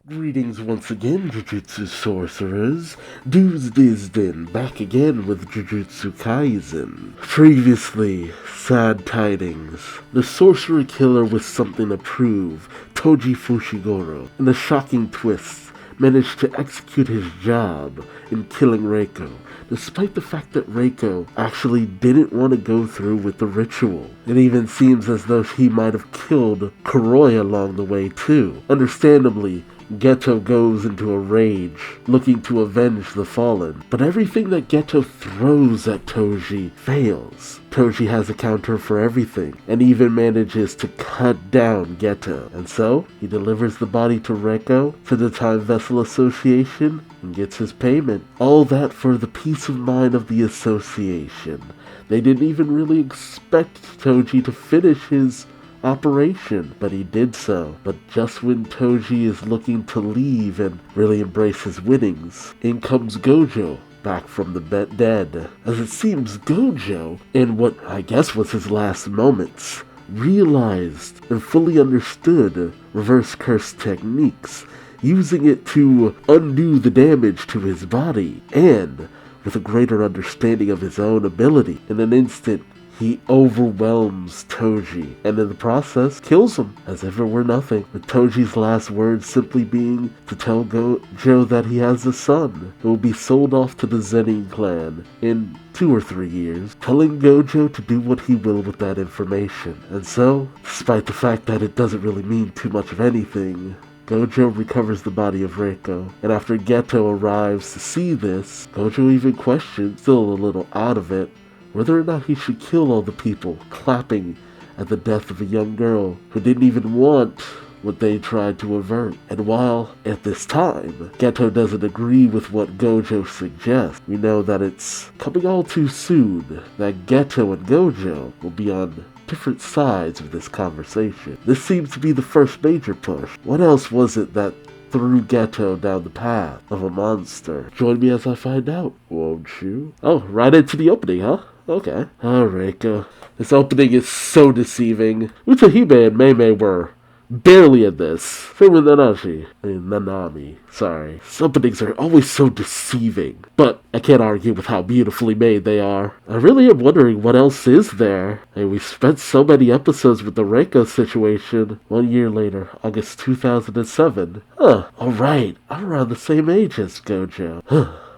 Greetings once again, Jujutsu sorcerers. Duuz-Diz-Din back again with Jujutsu Kaisen. Previously, sad tidings. The sorcerer killer with something to prove, Toji Fushiguro, in a shocking twist, managed to execute his job in killing Reiko, despite the fact that Reiko actually didn't want to go through with the ritual. It even seems as though he might have killed Kuroi along the way too. Understandably, Geto goes into a rage, looking to avenge the fallen. But everything that Geto throws at Toji fails. Toji has a counter for everything, and even manages to cut down Geto. And so, he delivers the body to Reiko, to the Time Vessel Association, and gets his payment. All that for the peace of mind of the association. They didn't even really expect Toji to finish his operation, but he did so. But just when Toji is looking to leave and really embrace his winnings, in comes Gojo, back from the dead. As it seems Gojo, in what I guess was his last moments, realized and fully understood reverse curse techniques, using it to undo the damage to his body, and with a greater understanding of his own ability, in an instant he overwhelms Toji, and in the process, kills him, as if it were nothing, with Toji's last words simply being to tell Gojo that he has a son, who will be sold off to the Zenin clan in 2 or 3 years, telling Gojo to do what he will with that information. And so, despite the fact that it doesn't really mean too much of anything, Gojo recovers the body of Reiko, and after Geto arrives to see this, Gojo even questions, still a little out of it, whether or not he should kill all the people clapping at the death of a young girl who didn't even want what they tried to avert. And while, at this time, Geto doesn't agree with what Gojo suggests, we know that it's coming all too soon that Geto and Gojo will be on different sides of this conversation. This seems to be the first major push. What else was it that threw Geto down the path of a monster? Join me as I find out, won't you? Oh, right into the opening, huh? Okay. Oh, Reiko. This opening is so deceiving. Utahime and Meimei were barely in this. Same with Nanami. Sorry. These openings are always so deceiving. But I can't argue with how beautifully made they are. I really am wondering what else is there. And we spent so many episodes with the Reiko situation. 1 year later, August 2007. Alright. I'm around the same age as Gojo.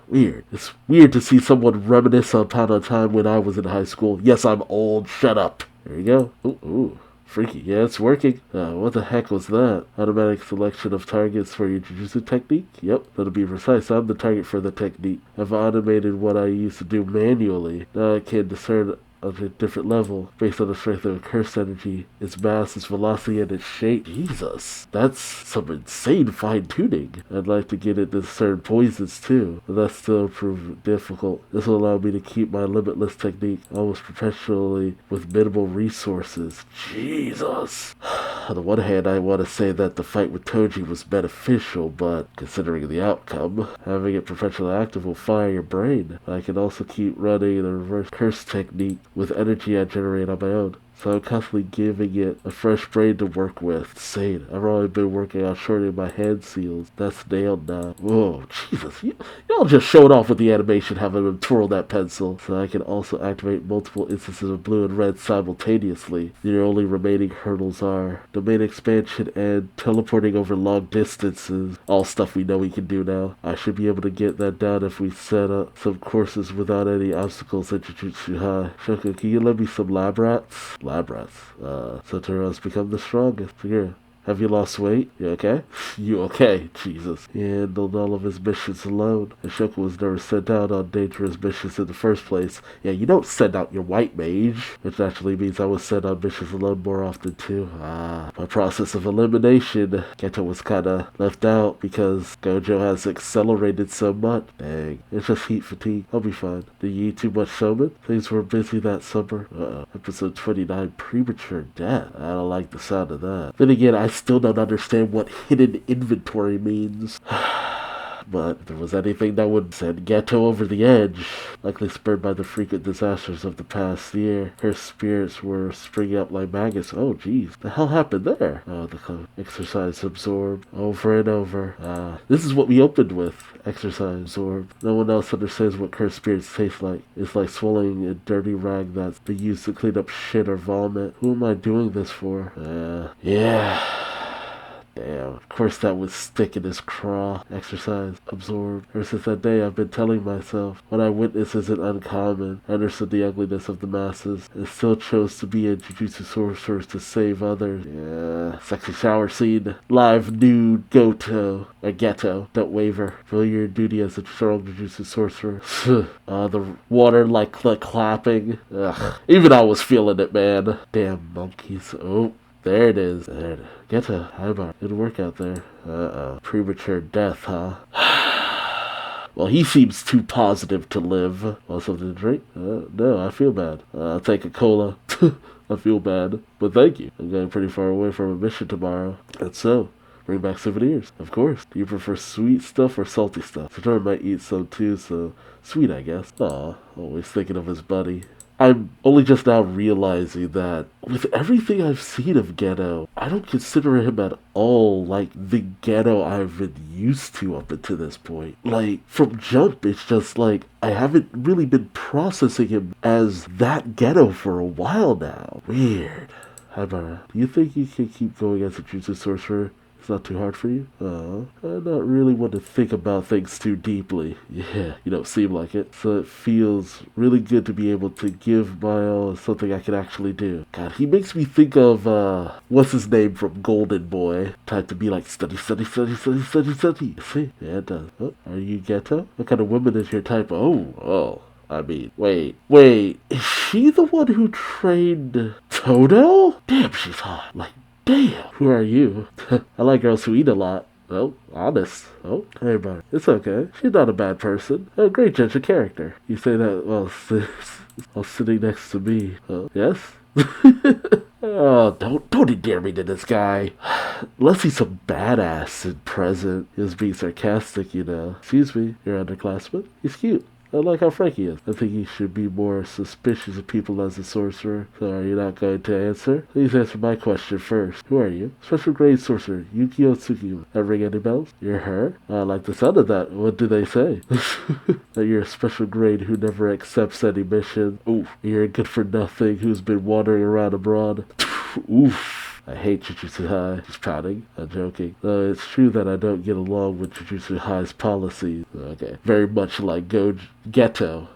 Weird. It's weird to see someone reminisce upon a time when I was in high school. Yes, I'm old. Shut up. There you go. Ooh. Freaky. Yeah, it's working. What the heck was that? Automatic selection of targets for your Jujutsu technique? Yep, that'll be precise. I'm the target for the technique. I've automated what I used to do manually. Now I can discern on a different level based on the strength of curse energy, its mass, its velocity, and its shape. Jesus, that's some insane fine-tuning. I'd like to get it to discern poisons too, but that's still proved difficult. This will allow me to keep my limitless technique almost perpetually with minimal resources. Jesus. On the one hand, I want to say that the fight with Toji was beneficial, but considering the outcome, having it perpetually active will fire your brain. I can also keep running the reverse curse technique with energy I generate on my own. So I'm constantly giving it a fresh brain to work with. Insane. I've already been working on shortening my hand seals. That's nailed now. Whoa, Jesus. Y'all just showed off with the animation having him twirl that pencil. So I can also activate multiple instances of blue and red simultaneously. Your only remaining hurdles are domain expansion and teleporting over long distances. All stuff we know we can do now. I should be able to get that done if we set up some courses without any obstacles at Jujutsu High. Shoko, can you lend me some lab rats? Lab rats. Satoru's become the strongest. Here. Have you lost weight? You okay? You okay? Jesus. He handled all of his missions alone. And Shoko was never sent out on dangerous missions in the first place. Yeah, you don't send out your white mage. Which actually means I was sent on missions alone more often too. My process of elimination. Geto was kinda left out because Gojo has accelerated so much. Dang. It's just heat fatigue. I'll be fine. Did you eat too much somen? Things were busy that summer. Episode 29, Premature Death. I don't like the sound of that. Then again, I still don't understand what hidden inventory means. But if there was anything that would send Geto over the edge, likely spurred by the frequent disasters of the past year, her spirits were springing up like maggots. Oh, jeez. The hell happened there? Oh, the exercise absorbed over and over. This is what we opened with. Exercise absorbed. No one else understands what cursed spirits taste like. It's like swallowing a dirty rag that's been used to clean up shit or vomit. Who am I doing this for? Yeah. Damn. Of course that would stick in his craw. Exercise absorbed. Ever since that day, I've been telling myself, what I witness isn't uncommon. I understood the ugliness of the masses, and still chose to be a Jujutsu sorcerer to save others. Yeah. Sexy shower scene. Live nude Goto. Or Geto. Don't waver. Feel your duty as a strong Jujutsu sorcerer. The water like clapping. Ugh. Even I was feeling it, man. Damn monkeys. Oh. There it is. There it is. Get a high bar. Good work out there. Premature death, huh? Well, he seems too positive to live. Want something to drink? No, I feel bad. I'll take a cola. I feel bad. But thank you. I'm going pretty far away from a mission tomorrow. And so, bring back souvenirs. Of course. Do you prefer sweet stuff or salty stuff? Sator might eat some too, so sweet, I guess. Aw, always thinking of his buddy. I'm only just now realizing that with everything I've seen of Geto, I don't consider him at all like the Geto I've been used to up until this point. Like, from Jump, it's just like, I haven't really been processing him as that Geto for a while now. Weird. Haibara, do you think you can keep going as a Jutsu sorcerer? It's not too hard for you? I not really want to think about things too deeply. Yeah, you don't seem like it. So it feels really good to be able to give my all as something I can actually do. God, he makes me think of, what's his name from Golden Boy? Time to be like, study, study, study, study, study, study. See? Yeah, it does. Oh, are you Geto? What kind of woman is your type? Oh. I mean, wait. Is she the one who trained Todo? Damn, she's hot. Like, damn. Who are you? I like girls who eat a lot. Oh, honest. Oh, hey, bro. It's okay. She's not a bad person. A great judge of character. You say that while sitting next to me. Oh, yes? Oh, don't endear me to this guy. Unless he's some badass in present. He was being sarcastic, you know. Excuse me, your underclassman? He's cute. I like how frank he is. I think he should be more suspicious of people as a sorcerer. So are you not going to answer? Please answer my question first. Who are you? Special grade sorcerer, Yukio Tsukima. That ring any bells? You're her? I like the sound of that. What do they say? That you're a special grade who never accepts any mission. Oof. You're a good for nothing who's been wandering around abroad. Oof. I hate Jujutsu High. Just pouting. I'm joking. Though it's true that I don't get along with Jujutsu High's policies. Okay. Very much like Geto.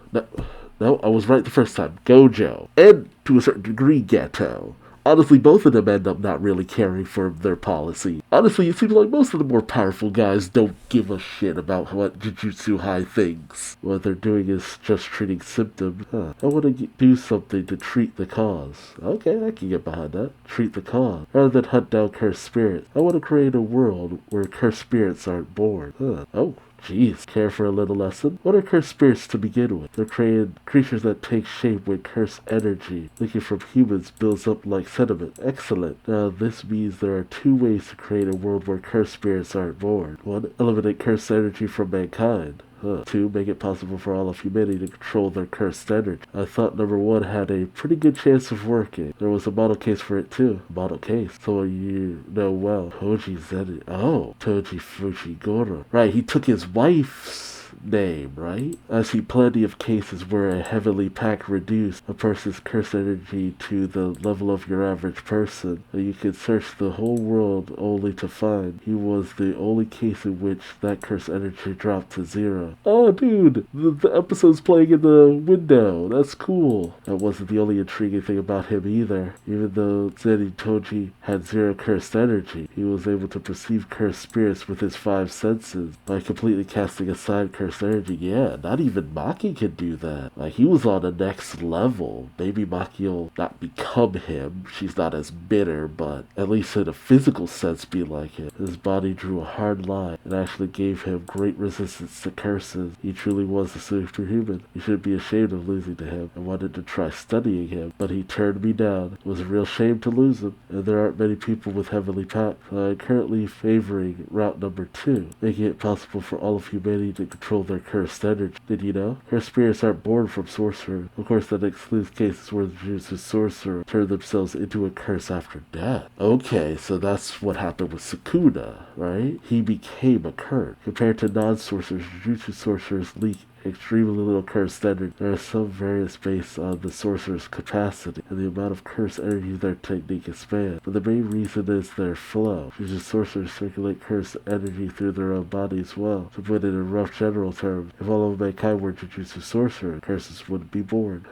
No, I was right the first time. Gojo. And, to a certain degree, Geto. Honestly, both of them end up not really caring for their policy. Honestly, it seems like most of the more powerful guys don't give a shit about what Jujutsu High thinks. What they're doing is just treating symptoms. I want to do something to treat the cause. Okay, I can get behind that. Treat the cause. Rather than hunt down cursed spirits, I want to create a world where cursed spirits aren't born. Oh. Jeez, care for a little lesson? What are cursed spirits to begin with? They're creatures that take shape with cursed energy. Looking from humans builds up like sediment. Excellent. Now this means there are two ways to create a world where cursed spirits aren't born. One, eliminate cursed energy from mankind. Two, make it possible for all of humanity to control their cursed energy. I thought number one had a pretty good chance of working. There was a model case for it too. Model case? Someone you know well. Toji Zeni. Oh, Toji Fujigoro. Right, he took his wife's name, right? I see plenty of cases where a heavily packed reduced a person's cursed energy to the level of your average person. And you can search the whole world only to find he was the only case in which that cursed energy dropped to zero. Oh, dude, the episode's playing in the window. That's cool. That wasn't the only intriguing thing about him either. Even though Zeni Toji had zero cursed energy, he was able to perceive cursed spirits with his five senses by completely casting aside cursed curse energy. Yeah, not even Maki can do that. Like, he was on the next level. Maybe Maki will not become him. She's not as bitter, but at least in a physical sense be like him. His body drew a hard line and actually gave him great resistance to curses. He truly was a superhuman. You should be ashamed of losing to him. I wanted to try studying him, but he turned me down. It was a real shame to lose him, and there aren't many people with heavenly pact, so I'm currently favoring route number 2, making it possible for all of humanity to control their cursed energy. Did you know? Cursed spirits aren't born from sorcerer. Of course, that excludes cases where the Jujutsu sorcerer turned themselves into a curse after death. Okay, so that's what happened with Sukuna, right? He became a curse. Compared to non-sorcerers, Jujutsu sorcerers leak extremely little cursed energy. There are some variants based on the sorcerer's capacity and the amount of cursed energy their technique expands, but the main reason is their flow. Jujutsu sorcerers circulate cursed energy through their own body as well. To put it in rough general terms, if all of mankind were Jujutsu sorcerers, curses wouldn't be born.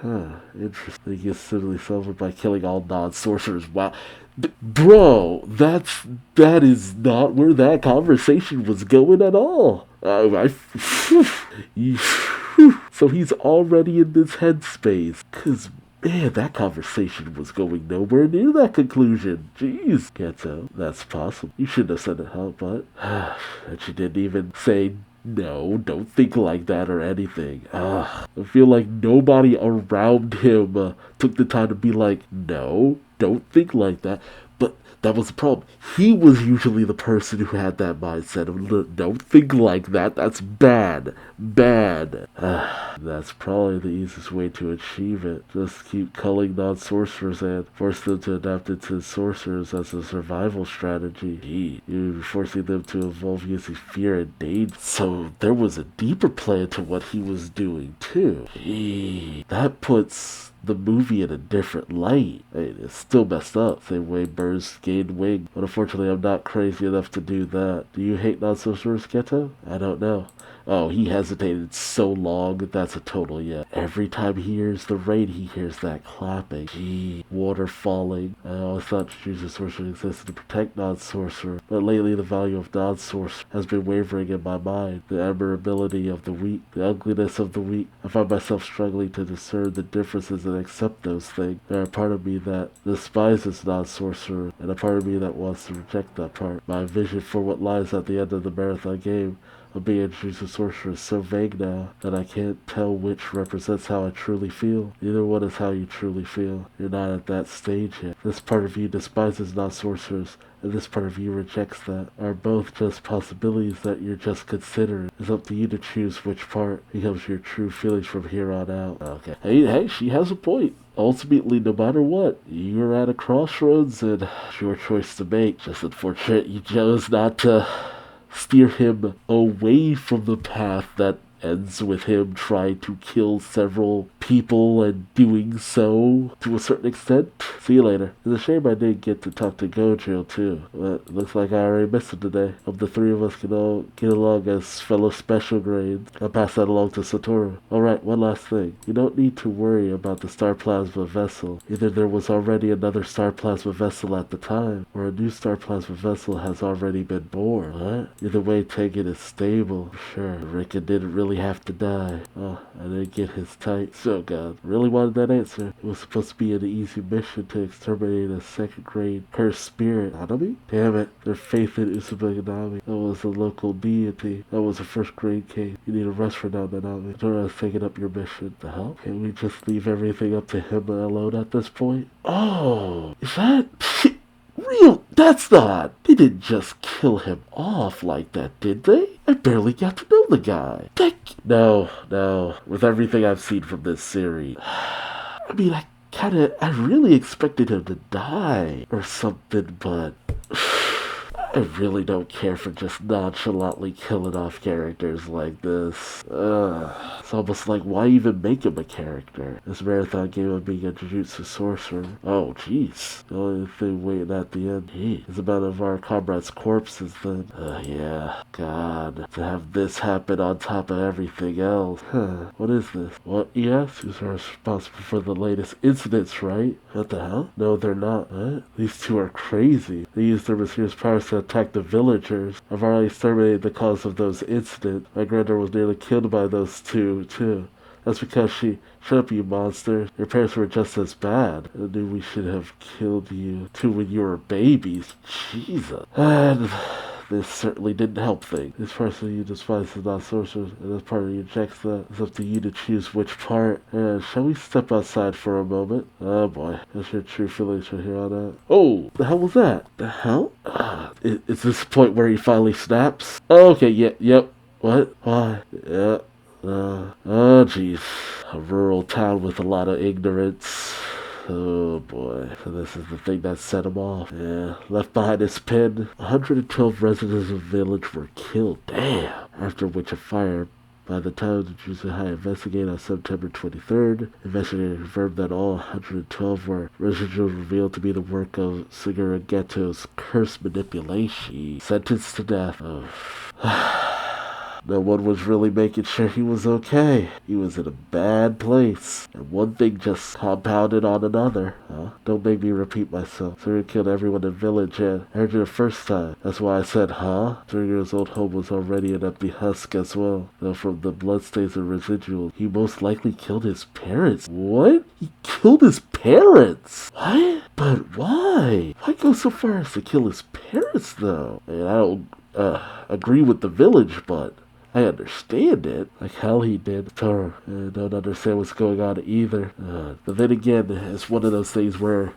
Interesting. They get simply solved by killing all non-sorcerers. Wow. Bro, that is not where that conversation was going at all. So he's already in this headspace. 'Cause, man, that conversation was going nowhere near that conclusion. Jeez, Geto, that's possible. You shouldn't have said it, huh, but... and she didn't even say... No, don't think like that or anything. I feel like nobody around him took the time to be like, no, don't think like that. But that was the problem. He was usually the person who had that mindset of, don't think like that. That's bad. Bad. That's probably the easiest way to achieve it. Just keep culling non-sorcerers and force them to adapt into sorcerers as a survival strategy. You're forcing them to evolve using fear and danger. So there was a deeper plan to what he was doing too. That puts the movie in a different light. It's still messed up, same way birds gain wings. But unfortunately, I'm not crazy enough to do that. Do you hate non-sorcerers, Geto? I don't know. Oh, he hesitated so long. That's a total yeah. Every time he hears the rain, he hears that clapping. Water falling. I always thought Jujutsu sorcerer existed to protect non-sorcerer, but lately the value of non-sorcerer has been wavering in my mind. The admirability of the weak, the ugliness of the weak. I find myself struggling to discern the differences and accept those things. There are a part of me that despises non-sorcerer, and a part of me that wants to reject that part. My vision for what lies at the end of the marathon game of being a Jujutsu sorcerer is so vague now that I can't tell which represents how I truly feel. Neither one is how you truly feel. You're not at that stage yet. This part of you despises non-sorcerers, and this part of you rejects that. Are both just possibilities that you're just considering. It's up to you to choose which part becomes your true feelings from here on out. Okay. Hey, she has a point. Ultimately, no matter what, you're at a crossroads and it's your choice to make. Just unfortunate you chose not to steer him away from the path that ends with him trying to kill several people and doing so to a certain extent. See you later. It's a shame I didn't get to talk to Gojo too, but looks like I already missed him today. Hope the three of us can all get along as fellow special grades. I'll pass that along to Satoru. Alright, one last thing. You don't need to worry about the Star Plasma vessel. Either there was already another Star Plasma vessel at the time, or a new Star Plasma vessel has already been born. What? Either way, Tengen is stable. Sure, Rika didn't really have to die. Oh, I didn't get his type. So God, really wanted that answer. It was supposed to be an easy mission to exterminate a second-grade cursed spirit. Nanami? Damn it, their faith in Uzumaki Nanami. That was a local deity. That was a first-grade case. You need a rest for now, Nanami. Satoru has taken up your mission. The hell? Can we just leave everything up to him alone at this point? Oh, is that... real? That's not. They didn't just kill him off like that, did they? I barely got to know the guy. No. With everything I've seen from this series, I mean, I really expected him to die or something, but I really don't care for just nonchalantly killing off characters like this. It's almost like, why even make him a character? This marathon game of being a Jujutsu sorcerer. Oh, jeez. The only thing waiting at the end is the amount of our comrades' corpses then. Yeah. God. To have this happen on top of everything else. What is this? What? Yes? Who's responsible for the latest incidents, right? What the hell? No, they're not. What? These two are crazy. They use their mysterious power set attack the villagers. I've already exterminated the cause of those incidents. My granddaughter was nearly killed by those two, too. That's because she... Shut up, you monster. Your parents were just as bad. I knew we should have killed you, too, when you were babies. Jesus. And... this certainly didn't help things. This person you despise is not sorcerers, and this part rejects that. It's up to you to choose which part. Shall we step outside for a moment? Oh boy, that's your true feelings from here on out. Oh, the hell was that? The hell? Is this the point where he finally snaps? Oh, okay, yep. What? Why? Yeah. Oh, jeez. A rural town with a lot of ignorance. Oh boy, so this is the thing that set him off. Yeah, left behind his pin. 112 residents of the village were killed. Damn! After which a fire. By the time the Jujutsu Kaisen investigated on September 23rd, investigators confirmed that all 112 were residuals revealed to be the work of Sigura Geto's curse manipulation. Sentenced to death. No one was really making sure he was okay. He was in a bad place. And one thing just compounded on another. Don't make me repeat myself. Suri killed everyone in the village, and I heard you the first time. That's why I said, huh? 3 years old home was already an empty husk as well. Though from the bloodstains and residuals, he most likely killed his parents. What? He killed his parents? What? But why? Why go so far as to kill his parents, though? I mean, I don't agree with the village, but... I understand it. Like hell he did. Toro, I don't understand what's going on either. But then again, it's one of those things where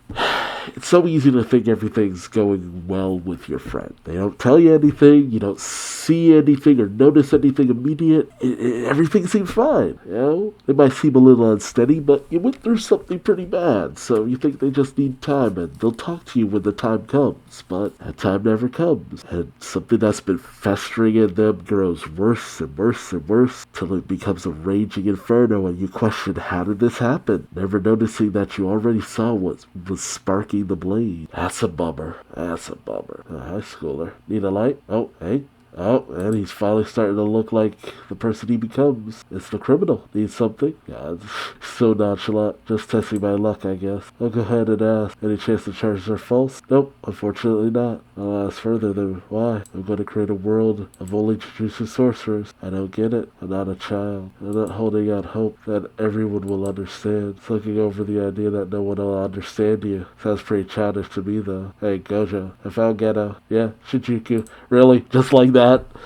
it's so easy to think everything's going well with your friend. They don't tell you anything, you don't see anything or notice anything immediate. Everything seems fine, you know? They might seem a little unsteady, but you went through something pretty bad, so you think they just need time, and they'll talk to you when the time comes. But that time never comes, and something that's been festering in them grows worse and worse and worse, till it becomes a raging inferno, and you question, how did this happen? Never noticing that you already saw what was sparking the blade. That's a bummer. That's a bummer. High schooler. Need a light? Oh, hey. Oh, and he's finally starting to look like the person he becomes. It's the criminal. Needs something? God, so nonchalant. Just testing my luck, I guess. I'll go ahead and ask. Any chance the charges are false? Nope, unfortunately not. I'll ask further than why. I'm going to create a world of only Jujutsu sorcerers. I don't get it. I'm not a child. I'm not holding out hope that everyone will understand. It's looking over the idea that no one will understand you. Sounds pretty childish to me, though. Hey, Gojo, I found Geto. Yeah, Shinjuku. Really? Just like that?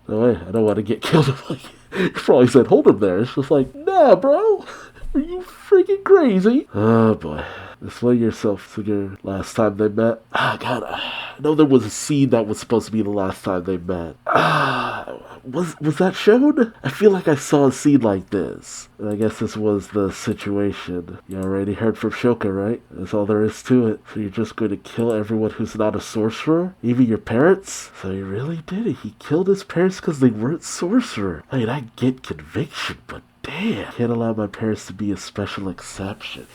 No way, I don't want to get killed. He probably said, hold him there. It's just like, nah, bro. Are you freaking crazy? Oh, boy. Display yourself, Sigurd. Last time they met. God. I know there was a scene that was supposed to be the last time they met. Was that shown? I feel like I saw a scene like this. And I guess this was the situation. You already heard from Shoka, right? That's all there is to it. So you're just going to kill everyone who's not a sorcerer? Even your parents? So he really did it. He killed his parents because they weren't sorcerer. I mean, I get conviction, but damn. Can't allow my parents to be a special exception.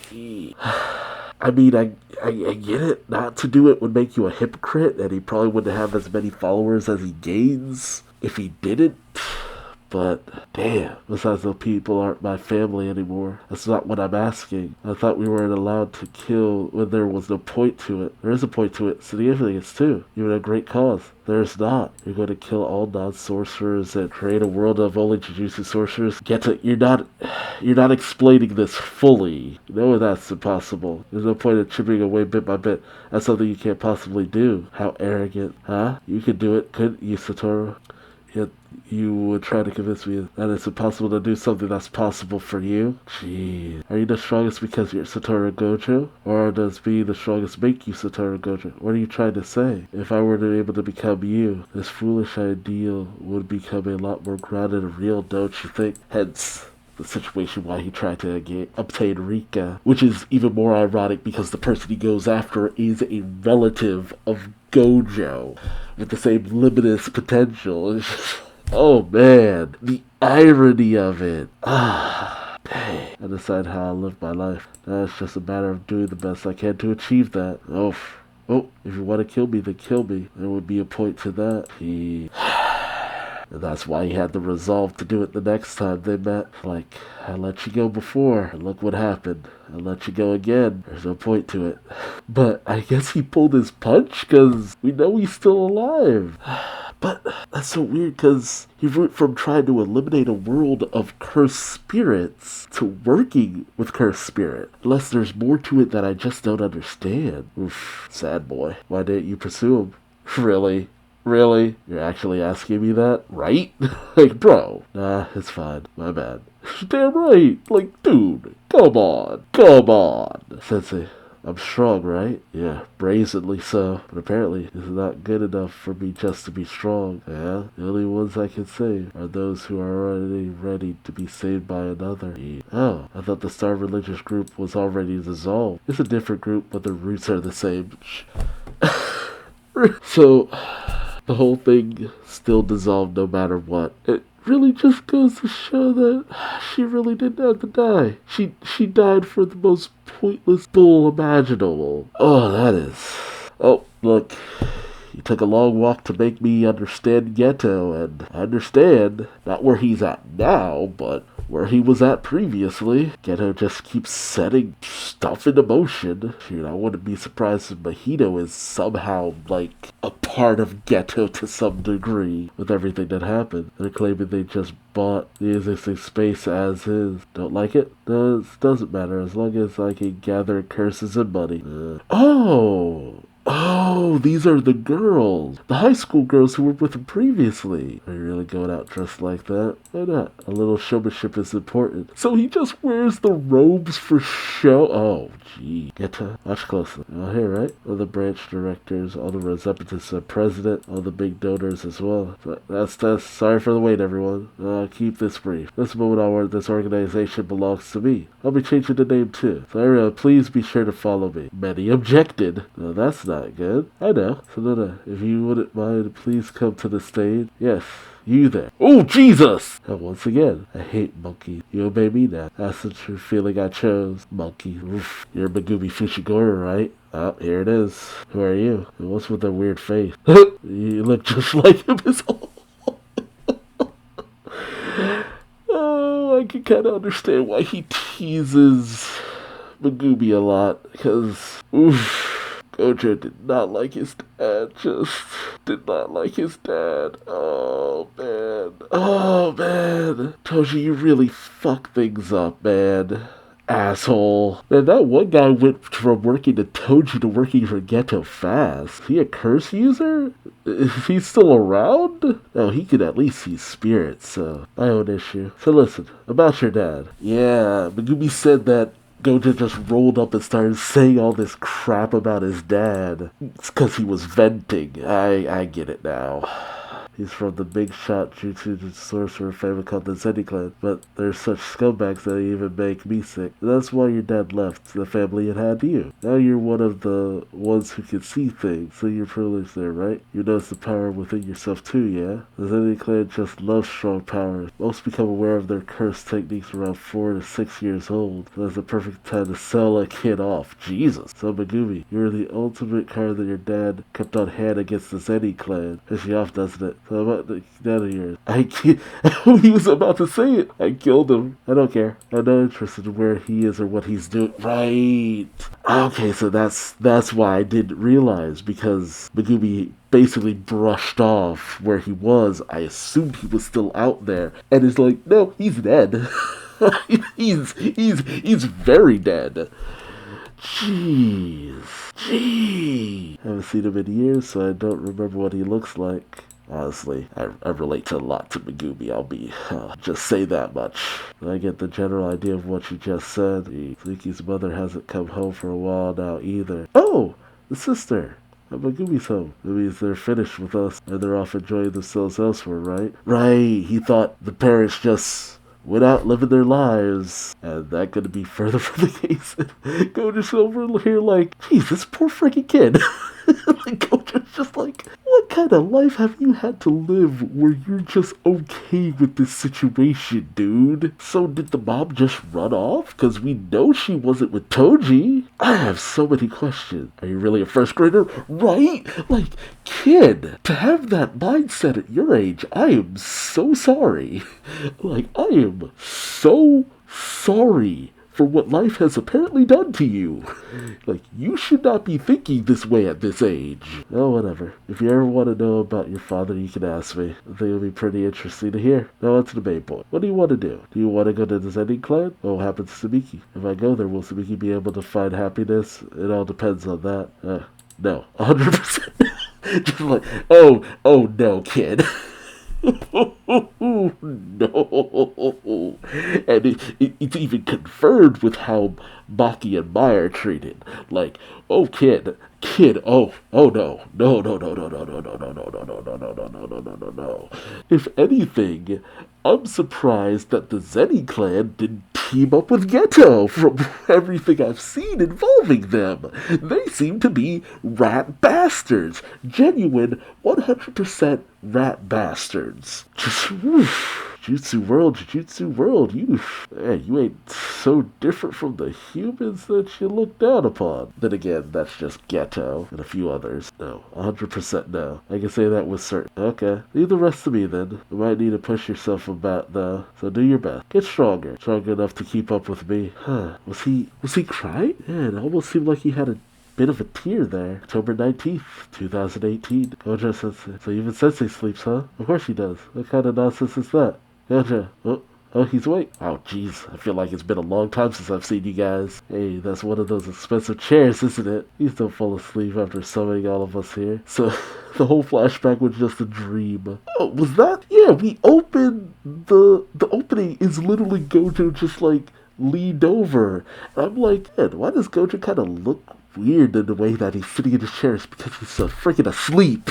I mean, I get it. Not to do it would make you a hypocrite, and he probably wouldn't have as many followers as he gains if he didn't. But, damn, besides those people aren't my family anymore. That's not what I'm asking. I thought we weren't allowed to kill when there was no point to it. There is a point to it. Significance, too. Even a great cause. There's not. You're going to kill all non-sorcerers and create a world of only Jujutsu sorcerers. You're not explaining this fully. You know that's impossible. There's no point in chipping away bit by bit. That's something you can't possibly do. How arrogant. Huh? You could do it, couldn't you, Satoru? Yet you would try to convince me that it's impossible to do something that's possible for you? Jeez. Are you the strongest because you're Satoru Gojo? Or does being the strongest make you Satoru Gojo? What are you trying to say? If I were to be able to become you, this foolish ideal would become a lot more grounded and real, don't you think? Hence the situation why he tried to obtain Rika, which is even more ironic because the person he goes after is a relative of Gojo with the same limitless potential. It's just, oh man, the irony of it. Dang. I decide how I live my life. Now it's just a matter of doing the best I can to achieve that. Oh, if you want to kill me, then kill me. There would be a point to that. And that's why he had the resolve to do it the next time they met. Like, I let you go before, and look what happened. I let you go again. There's no point to it. But I guess he pulled his punch, because we know he's still alive. But that's so weird, because he went from trying to eliminate a world of cursed spirits to working with cursed spirit. Unless there's more to it that I just don't understand. Oof, sad boy. Why didn't you pursue him? Really? Really? You're actually asking me that? Right? Like, bro. Nah, it's fine. My bad. Damn right. Like, dude. Come on. Come on. Sensei, I'm strong, right? Yeah, brazenly so. But apparently, it's not good enough for me just to be strong. Yeah? The only ones I can save are those who are already ready to be saved by another. Oh, I thought the Star Religious group was already dissolved. It's a different group, but the roots are the same. So, the whole thing still dissolved no matter what. It really just goes to show that she really didn't have to die. She died for the most pointless bull imaginable. Oh, that is... Oh, look. You took a long walk to make me understand Geto, and I understand, not where he's at now, but where he was at previously. Geto just keeps setting stuff into motion. Shoot, I wouldn't be surprised if Mahito is somehow, like, a part of Geto to some degree with everything that happened. They're claiming they just bought the existing space as is. Don't like it? No, it doesn't matter, as long as I can gather curses and money. Oh, these are the girls. The high school girls who were with him previously. Are you really going out dressed like that? Why not? A little showmanship is important. So he just wears the robes for show? Oh, gee. Get to watch closely. Oh, here, right? All the branch directors, all the representatives, the president, all the big donors as well. That's sorry for the wait, everyone. I'll keep this brief. This moment onward, this organization belongs to me. I'll be changing the name too. So please be sure to follow me. Many objected. No, that's not good. I know. So no, if you wouldn't mind, please come to the stage. Yes, you there. Oh, Jesus! And once again, I hate monkey. You obey me now. That's the true feeling I chose. Monkey. Oof. You're Megumi Fushiguro, right? Oh, here it is. Who are you? And what's with that weird face? You look just like him as all. Oh, I can kind of understand why he teases Megumi a lot. Because, oof. Gojo did not like his dad, just did not like his dad. Oh, man. Oh, man. Toji, you really fuck things up, man. Asshole. Man, that one guy went from working to Toji to working for Geto fast. Is he a curse user? Is he still around? No, he could at least see spirits, so my own issue. So listen, about your dad. Yeah, Megumi said that Gojo just rolled up and started saying all this crap about his dad. It's because he was venting. I get it now. He's from the big shot Jujutsu sorcerer family called the Zeni clan, but they're such scumbags that they even make me sick. And that's why your dad left the family and had you. Now you're one of the ones who can see things, so you're privileged there, right? You notice the power within yourself too, yeah? The Zeni clan just loves strong powers. Most become aware of their curse techniques around 4 to 6 years old, so that's the perfect time to sell a kid off. Jesus. So Megumi, you're the ultimate card that your dad kept on hand against the Zeni clan. Piss you off, doesn't it? So about the dad of yours. He was about to say it. I killed him. I don't care. I'm not interested in where he is or what he's doing. Right. Okay, so that's why I didn't realize, because Megumi basically brushed off where he was. I assumed he was still out there. And it's like, no, he's dead. he's very dead. Jeez. Haven't seen him in years, so I don't remember what he looks like. Honestly, I relate to a lot to Megumi. I'll just say that much. I get the general idea of what you just said. Suki's mother hasn't come home for a while now either. Oh, the sister. Megumi's home. That means they're finished with us and they're off enjoying themselves elsewhere, right? Right, he thought the parents just went out living their lives, and that could be further from the case. Go just over here like, geez, this poor freaking kid. Like, Gojo's just like, what kind of life have you had to live where you're just okay with this situation, dude? So did the mom just run off? Because we know she wasn't with Toji. I have so many questions. Are you really a first grader? Right? Like, kid, to have that mindset at your age, I am so sorry. Like, I am so sorry for what life has apparently done to you. Like, you should not be thinking this way at this age. Oh, whatever. If you ever want to know about your father, you can ask me. I think it'll be pretty interesting to hear. Now, on to the main point. What do you want to do? Do you want to go to the Zenin clan? What happens to Sabiki? If I go there, will Sabiki be able to find happiness? It all depends on that. No. 100%. Just like, oh no, kid. No. And it's even confirmed with how Maki and Mai are treated. Like, oh kid, oh no. No. If anything, I'm surprised that the Zenin clan didn't team up with Geto from everything I've seen involving them. They seem to be rat bastards. Genuine 100% rat bastards. Just woof. Jujutsu World, you ain't so different from the humans that you look down upon. Then again, that's just Geto and a few others. No, 100% no. I can say that with certain. Okay, leave the rest to me then. You might need to push yourself about though, so do your best. Get stronger enough to keep up with me. Huh? Was he crying? Yeah, it almost seemed like he had a bit of a tear there. October 19th, 2018. Gojo Sensei. So even Sensei sleeps, huh? Of course he does. What kind of nonsense is that? Gojo. Oh, he's awake. Oh, jeez. I feel like it's been a long time since I've seen you guys. Hey, that's one of those expensive chairs, isn't it? He's still fall asleep after summoning all of us here. So, the whole flashback was just a dream. Oh, was that? Yeah, we opened the opening is literally Gojo just like leaned over. And I'm like, man, why does Gojo kind of look weird in the way that he's sitting in his chair? It's because he's so freaking asleep.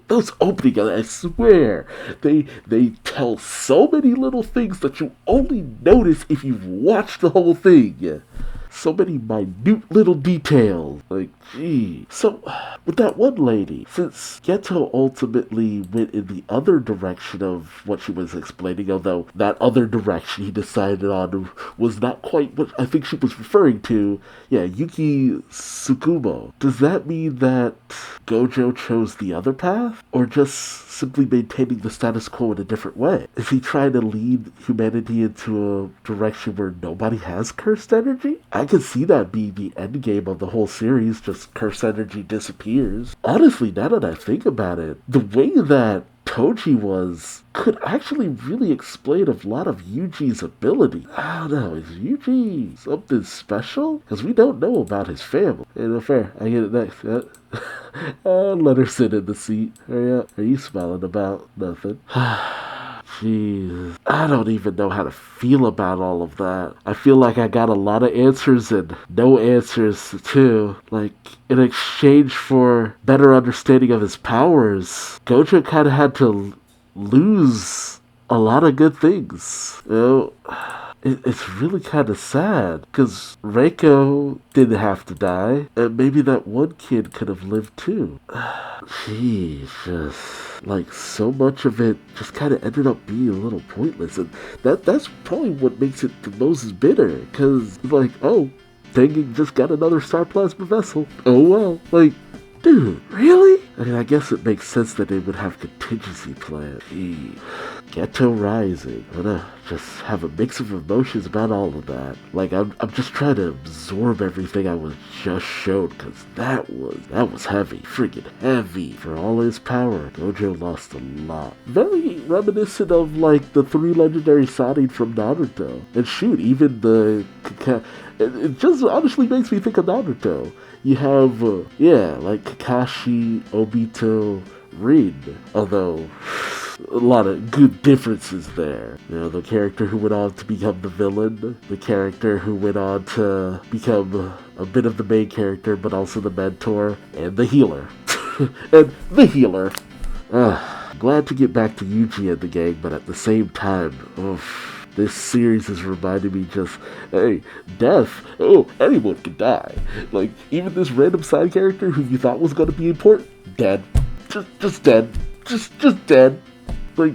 Those openings, I swear, they tell so many little things that you only notice if you've watched the whole thing. So many minute little details. Like, gee. So, with that one lady, since Geto ultimately went in the other direction of what she was explaining, although that other direction he decided on was not quite what I think she was referring to, yeah, Yuki Tsukumo. Does that mean that Gojo chose the other path? Or just simply maintaining the status quo in a different way? Is he trying to lead humanity into a direction where nobody has cursed energy? I can see that being the end game of the whole series, just cursed energy disappears. Honestly, now that I think about it, the way that Toji was could actually really explain a lot of Yuji's ability. I don't know, is Yuji something special? Because we don't know about his family. Fair, I get it next. Let her sit in the seat. Hurry up. Are you smiling about nothing? Jeez. I don't even know how to feel about all of that. I feel like I got a lot of answers and no answers, too. Like, in exchange for better understanding of his powers, Gojo kind of had to lose a lot of good things. You know, it's really kind of sad, because Reiko didn't have to die, and maybe that one kid could have lived too. Jeez, just, like, so much of it just kind of ended up being a little pointless, and that's probably what makes it the most bitter, because, like, oh, Tengen just got another Star Plasma vessel. Oh well, like, dude, really? I mean, I guess it makes sense that they would have contingency plans. Geto Rising. I'm gonna just have a mix of emotions about all of that. Like, I'm just trying to absorb everything I was just shown, because that was heavy. Freaking heavy. For all his power, Gojo lost a lot. Very reminiscent of, like, the 3 legendary Sanin from Naruto. And shoot, even the... It just honestly makes me think of Naruto. You have, like Kakashi, Obito, Rin. Although, a lot of good differences there. You know, the character who went on to become the villain, the character who went on to become a bit of the main character, but also the mentor, and the healer. And the healer. Glad to get back to Yuji and the gang, but at the same time, This series has reminded me just, hey, death, oh, anyone can die. Like, even this random side character who you thought was gonna be important, dead. Just dead. Just dead. Like,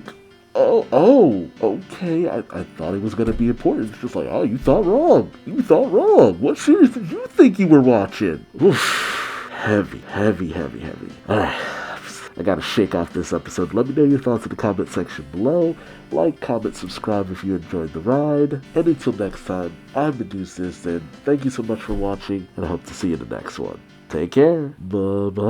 oh, okay, I thought it was gonna be important. It's just like, oh, you thought wrong. You thought wrong. What series did you think you were watching? Oof. Heavy. Alright, I gotta shake off this episode. Let me know your thoughts in the comment section below. Like, comment, subscribe if you enjoyed the ride. And until next time, I'm Duuz-Diz-Din. Thank you so much for watching, and I hope to see you in the next one. Take care. Bye-bye.